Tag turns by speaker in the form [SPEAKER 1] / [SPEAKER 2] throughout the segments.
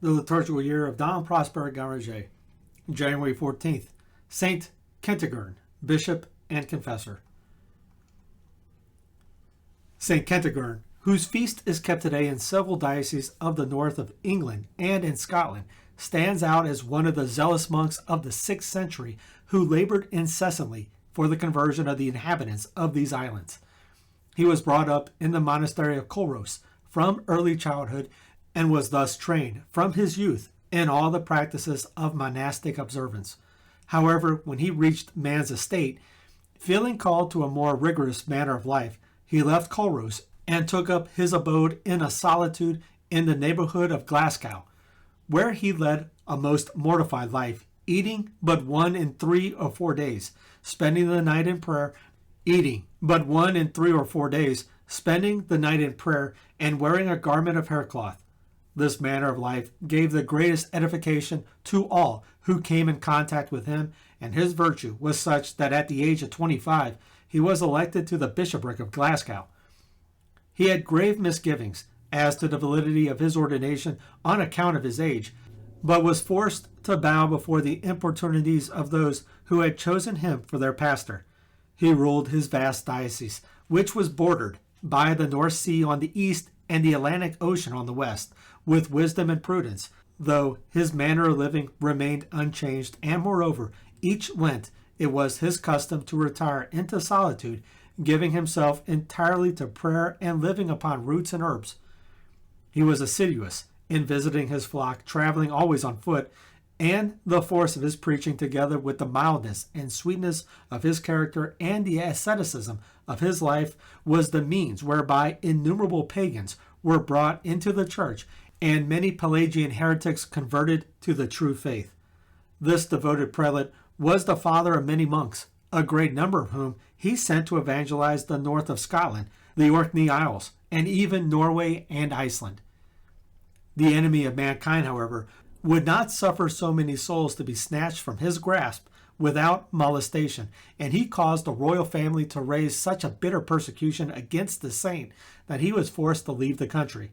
[SPEAKER 1] the liturgical year of Dom Prosper Guéranger. January 14th, Saint Kentigern, Bishop and Confessor. Saint Kentigern, whose feast is kept today in several dioceses of the north of England and in Scotland, stands out as one of the zealous monks of the 6th century who labored incessantly for the conversion of the inhabitants of these islands. He was brought up in the Monastery of Culross from early childhood and was thus trained from his youth in all the practices of monastic observance. However, when he reached man's estate, feeling called to a more rigorous manner of life, he left Culross and took up his abode in a solitude in the neighborhood of Glasgow, where he led a most mortified life, eating but 1 in 3 or 4 days, spending the night in prayer, spending the night in prayer, and wearing a garment of haircloth. This manner of life gave the greatest edification to all who came in contact with him, and his virtue was such that at the age of 25 he was elected to the Bishopric of Glasgow. He had grave misgivings as to the validity of his ordination on account of his age, but was forced to bow before the importunities of those who had chosen him for their pastor. He ruled his vast diocese, which was bordered by the North Sea on the east and the Atlantic Ocean on the west, with wisdom and prudence, though his manner of living remained unchanged, and moreover, each Lent it was his custom to retire into solitude, giving himself entirely to prayer and living upon roots and herbs. He was assiduous in visiting his flock, traveling always on foot, and the force of his preaching, together with the mildness and sweetness of his character and the asceticism of his life, was the means whereby innumerable pagans were brought into the church and many Pelagian heretics converted to the true faith. This devoted prelate was the father of many monks, a great number of whom he sent to evangelize the north of Scotland, the Orkney Isles, and even Norway and Iceland. The enemy of mankind, however, would not suffer so many souls to be snatched from his grasp without molestation, and he caused the royal family to raise such a bitter persecution against the saint that he was forced to leave the country.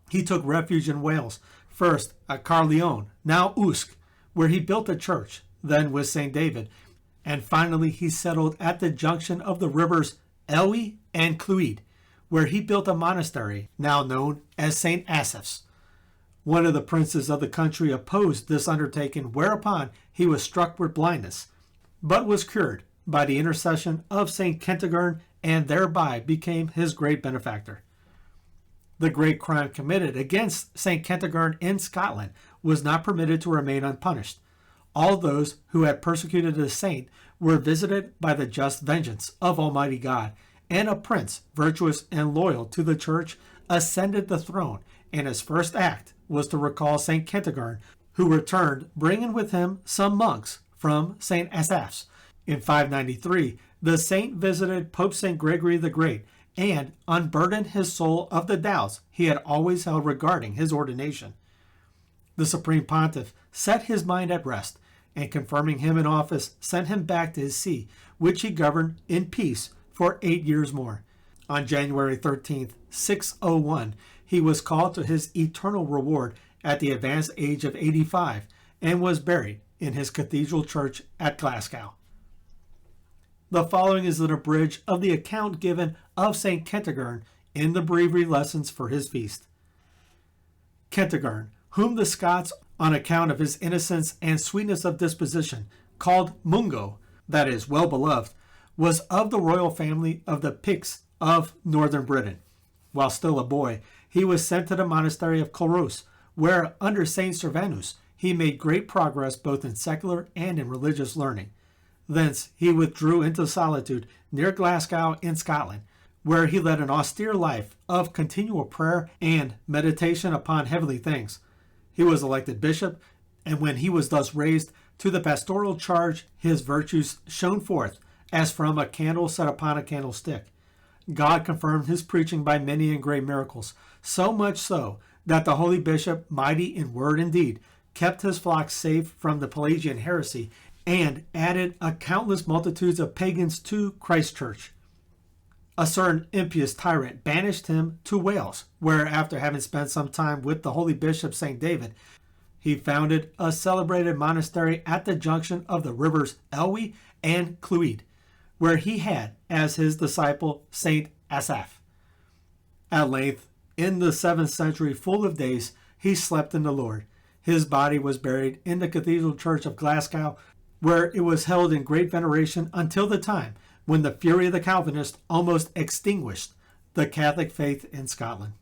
[SPEAKER 1] He took refuge in Wales, first at Caerleon, now Usk, where he built a church, then with St. David, and finally he settled at the junction of the rivers Elwy and Clwyd, where he built a monastery, now known as St. Asaph's. One of the princes of the country opposed this undertaking, whereupon he was struck with blindness, but was cured by the intercession of Saint Kentigern, and thereby became his great benefactor. The great crime committed against Saint Kentigern in Scotland was not permitted to remain unpunished. All those who had persecuted the saint were visited by the just vengeance of Almighty God, and a prince, virtuous and loyal to the church, ascended the throne, and his first act was to recall Saint Kentigern, who returned, bringing with him some monks from Saint Asaph's. In 593, the saint visited Pope St. Gregory the Great, and unburdened his soul of the doubts he had always held regarding his ordination. The Supreme Pontiff set his mind at rest, and confirming him in office, sent him back to his see, which he governed in peace for 8 years more. On January 13th, 601, he was called to his eternal reward at the advanced age of 85, and was buried in his cathedral church at Glasgow. The following is an abridged of the account given of Saint Kentigern in the breviary lessons for his feast. Kentigern, whom the Scots, on account of his innocence and sweetness of disposition, called Mungo, that is, well beloved, was of the royal family of the Picts of northern Britain. While still a boy, he was sent to the monastery of Culross, where, under Saint Servanus, he made great progress both in secular and in religious learning. Thence he withdrew into solitude near Glasgow in Scotland, where he led an austere life of continual prayer and meditation upon heavenly things. He was elected bishop, and when he was thus raised to the pastoral charge, his virtues shone forth as from a candle set upon a candlestick. God confirmed his preaching by many and great miracles, so much so that the holy bishop, mighty in word and deed, kept his flock safe from the Pelagian heresy, and added a countless multitudes of pagans to Christ's church. a certain impious tyrant banished him to Wales, where, after having spent some time with the holy bishop St. David, he founded a celebrated monastery at the junction of the rivers Elwy and Clwyd, where he had as his disciple Saint Asaph. At length, in the 7th century, full of days, he slept in the Lord. His body was buried in the Cathedral Church of Glasgow, where it was held in great veneration until the time when the fury of the Calvinists almost extinguished the Catholic faith in Scotland.